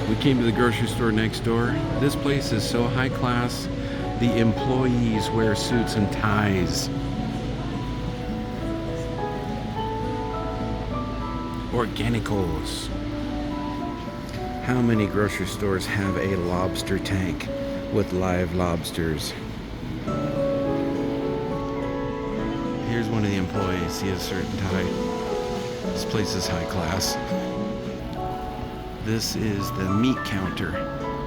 We came to the grocery store next door. This place is so high class. The employees wear suits and ties. Organicos. How many grocery stores have a lobster tank with live lobsters? Here's one of the employees. He has a certain tie. This place is high class. This is the meat counter.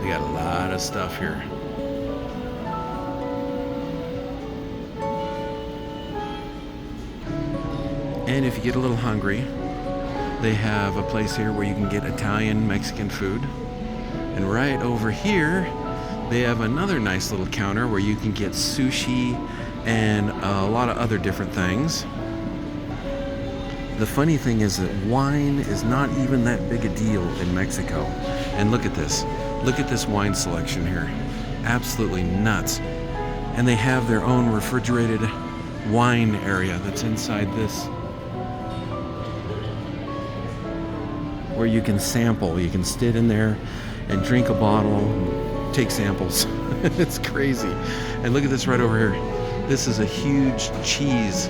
They got a lot of stuff here. And if you get a little hungry, they have a place here where you can get Italian, Mexican food. And right over here, they have another nice little counter where you can get sushi and a lot of other different things. The funny thing is that wine is not even that big a deal in Mexico. And look at this. Look at this wine selection here. Absolutely nuts. And they have their own refrigerated wine area that's inside this, where you can sample. You can sit in there and drink a bottle, and take samples. It's crazy. And look at this right over here. This is a huge cheese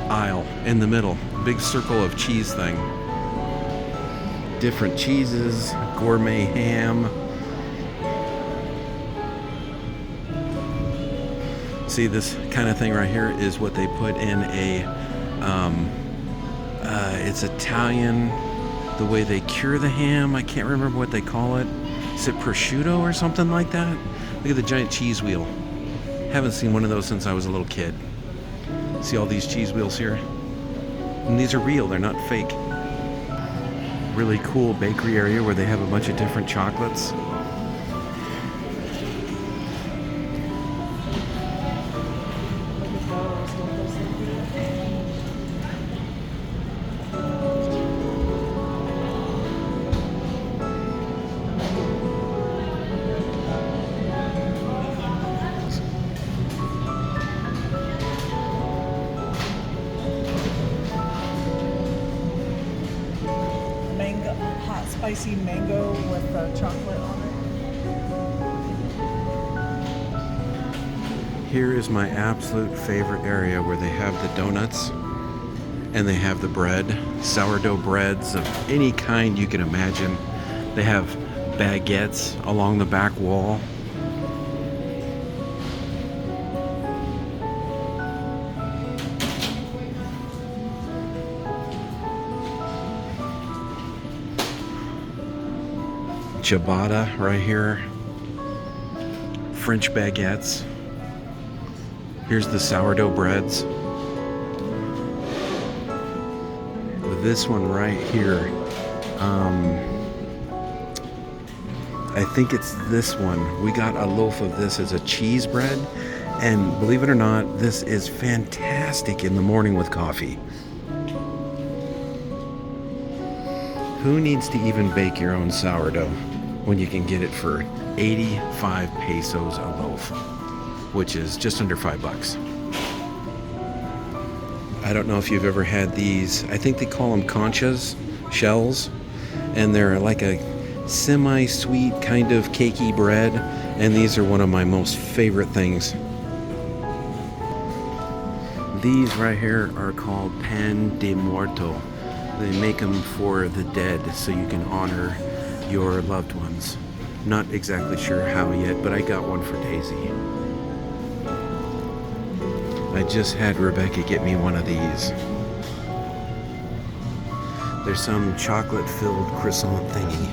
aisle in the middle. Big circle of cheese thing. Different cheeses, gourmet ham. See, this kind of thing right here is what they put in a, it's Italian, the way they cure the ham. I can't remember what they call it. Is it prosciutto or something like that? Look at the giant cheese wheel. Haven't seen one of those since I was a little kid. See all these cheese wheels here? And these are real, they're not fake. Really cool bakery area where they have a bunch of different chocolates. Spicy mango with chocolate on it. Here is my absolute favorite area where they have the donuts and they have the bread, sourdough breads of any kind you can imagine. They have baguettes along the back wall. Ciabatta right here. French baguettes. Here's the sourdough breads. This one right here. I think it's this one. We got a loaf of this as a cheese bread. And believe it or not, this is fantastic in the morning with coffee. Who needs to even bake your own sourdough when you can get it for 85 pesos a loaf, which is just under $5. I don't know if you've ever had these. I think they call them conchas, shells, and they're like a semi-sweet kind of cakey bread, and these are one of my most favorite things. These right here are called pan de muerto. They make them for the dead so you can honor your loved ones. Not exactly sure how yet, but I got one for Daisy. I just had Rebecca get me one of these. There's some chocolate-filled croissant thingy.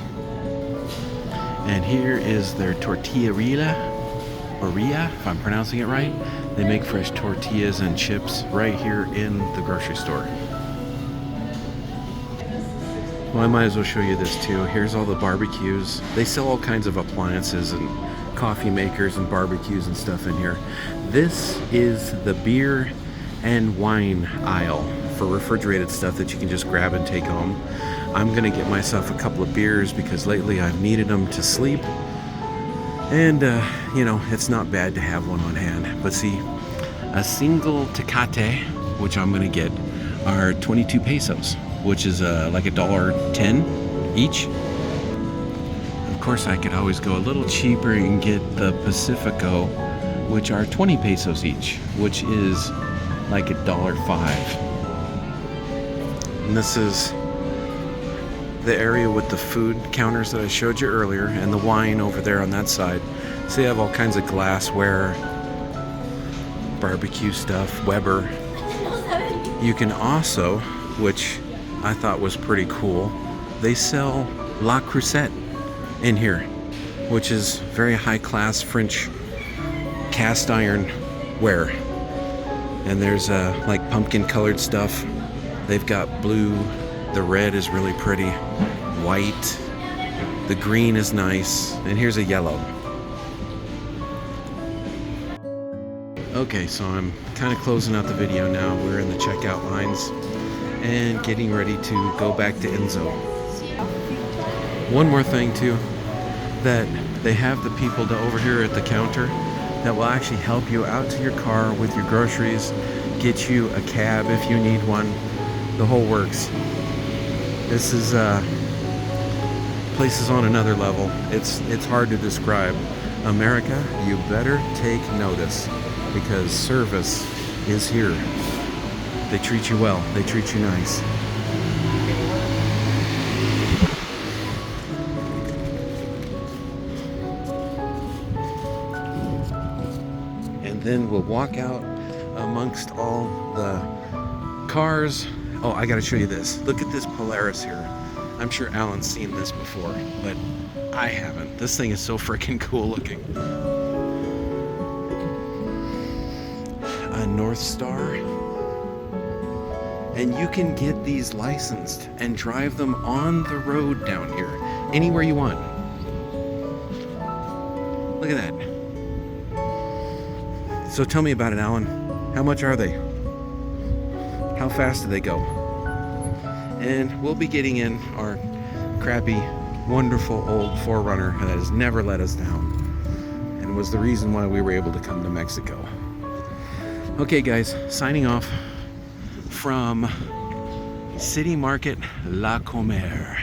And here is their tortilla, if I'm pronouncing it right. They make fresh tortillas and chips right here in the grocery store. Well, I might as well show you this too. Here's all the barbecues. They sell all kinds of appliances and coffee makers and barbecues and stuff in here. This is the beer and wine aisle for refrigerated stuff that you can just grab and take home. I'm gonna get myself a couple of beers because lately I've needed them to sleep. And, you know, it's not bad to have one on hand. But see, a single Tecate, which I'm gonna get, are 22 pesos. Which is like $1.10 each. Of course, I could always go a little cheaper and get the Pacifico, which are 20 pesos each, which is like $1.05. And this is the area with the food counters that I showed you earlier, and the wine over there on that side. So you have all kinds of glassware, barbecue stuff, Weber. You can also, which I thought was pretty cool, they sell La Crusette in here, which is very high class French cast iron ware. And there's like pumpkin colored stuff. They've got blue, the red is really pretty, white, the green is nice, and here's a yellow. Okay, so I'm kind of closing out the video now. We're in the checkout lines and getting ready to go back to Enzo. One more thing too, that they have the people over here at the counter that will actually help you out to your car with your groceries, get you a cab if you need one, the whole works. This is places on another level. It's hard to describe. America, you better take notice, because service is here. They treat you well, they treat you nice. And then we'll walk out amongst all the cars. Oh, I gotta show you this. Look at this Polaris here. I'm sure Alan's seen this before, but I haven't. This thing is so freaking cool looking. A North Star. And you can get these licensed and drive them on the road down here, anywhere you want. Look at that. So tell me about it, Alan. How much are they? How fast do they go? And we'll be getting in our crappy, wonderful old 4Runner that has never let us down and was the reason why we were able to come to Mexico. Okay guys, signing off from City Market La Comer.